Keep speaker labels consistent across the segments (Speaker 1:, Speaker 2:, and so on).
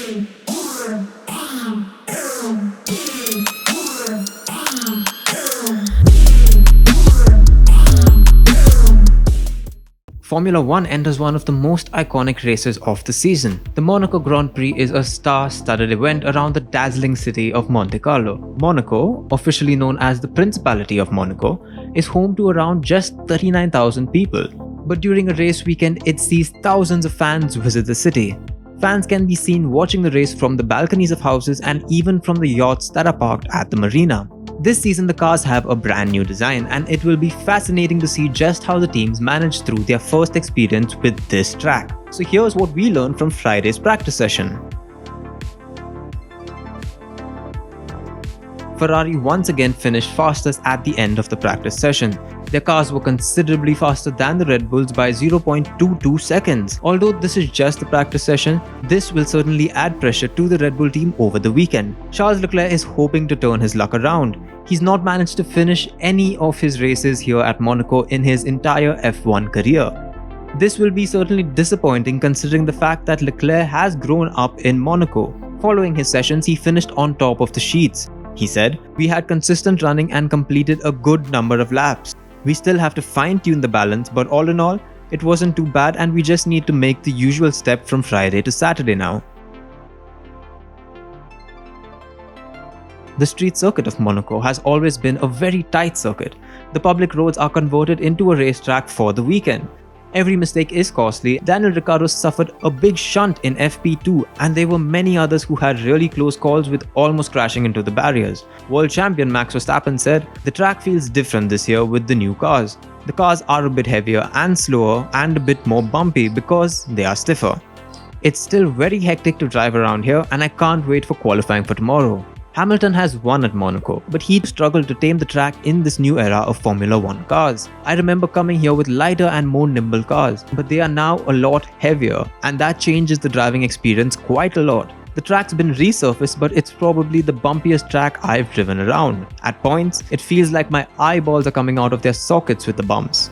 Speaker 1: Formula 1 enters one of the most iconic races of the season. The Monaco Grand Prix is a star-studded event around the dazzling city of Monte Carlo. Monaco, officially known as the Principality of Monaco, is home to around just 39,000 people. But during a race weekend, it sees thousands of fans visit the city. Fans can be seen watching the race from the balconies of houses and even from the yachts that are parked at the marina. This season the cars have a brand new design, and it will be fascinating to see just how the teams manage through their first experience with this track. So here's what we learned from Friday's practice session. Ferrari once again finished fastest at the end of the practice session. Their cars were considerably faster than the Red Bulls by 0.22 seconds. Although this is just the practice session, this will certainly add pressure to the Red Bull team over the weekend. Charles Leclerc is hoping to turn his luck around. He's not managed to finish any of his races here at Monaco in his entire F1 career. This will be certainly disappointing considering the fact that Leclerc has grown up in Monaco. Following his sessions, he finished on top of the sheets. He said, "We had consistent running and completed a good number of laps. We still have to fine-tune the balance, but all in all, it wasn't too bad and we just need to make the usual step from Friday to Saturday now." The street circuit of Monaco has always been a very tight circuit. The public roads are converted into a racetrack for the weekend. Every mistake is costly. Daniel Ricciardo suffered a big shunt in FP2, and there were many others who had really close calls with almost crashing into the barriers. World champion Max Verstappen said, "The track feels different this year with the new cars. The cars are a bit heavier and slower and a bit more bumpy because they are stiffer. It's still very hectic to drive around here, and I can't wait for qualifying for tomorrow." Hamilton has won at Monaco, but he struggled to tame the track in this new era of Formula 1 cars. "I remember coming here with lighter and more nimble cars, but they are now a lot heavier, and that changes the driving experience quite a lot. The track's been resurfaced, but it's probably the bumpiest track I've driven around. At points, it feels like my eyeballs are coming out of their sockets with the bumps."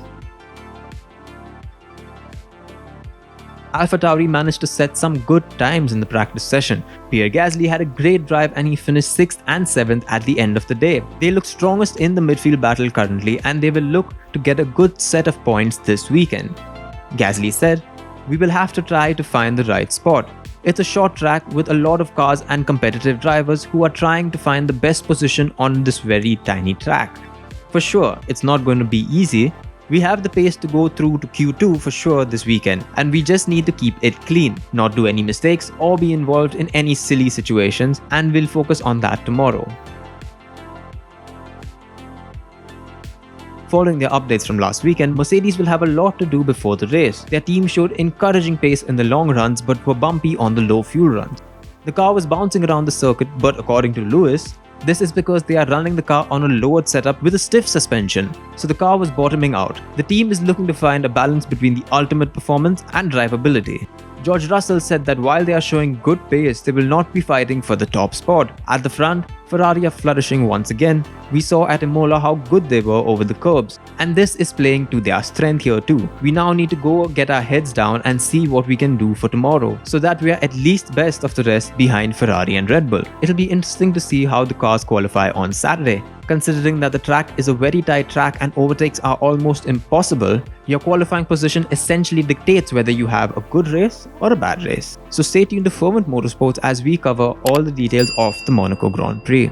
Speaker 1: AlphaTauri managed to set some good times in the practice session. Pierre Gasly had a great drive and he finished 6th and 7th at the end of the day. They look strongest in the midfield battle currently, and they will look to get a good set of points this weekend. Gasly said, "We will have to try to find the right spot. It's a short track with a lot of cars and competitive drivers who are trying to find the best position on this very tiny track. For sure, it's not going to be easy. We have the pace to go through to Q2 for sure this weekend, and we just need to keep it clean, not do any mistakes or be involved in any silly situations, and we'll focus on that tomorrow." Following their updates from last weekend, Mercedes will have a lot to do before the race. Their team showed encouraging pace in the long runs but were bumpy on the low fuel runs. The car was bouncing around the circuit, but according to Lewis, this is because they are running the car on a lowered setup with a stiff suspension, so the car was bottoming out. The team is looking to find a balance between the ultimate performance and drivability. George Russell said that while they are showing good pace, they will not be fighting for the top spot. At the front, Ferrari are flourishing once again. We saw at Imola how good they were over the curbs, and this is playing to their strength here too. We now need to go get our heads down and see what we can do for tomorrow, so that we are at least best of the rest behind Ferrari and Red Bull. It'll be interesting to see how the cars qualify on Saturday. Considering that the track is a very tight track and overtakes are almost impossible, your qualifying position essentially dictates whether you have a good race or a bad race. So stay tuned to Fervent Motorsports as we cover all the details of the Monaco Grand Prix.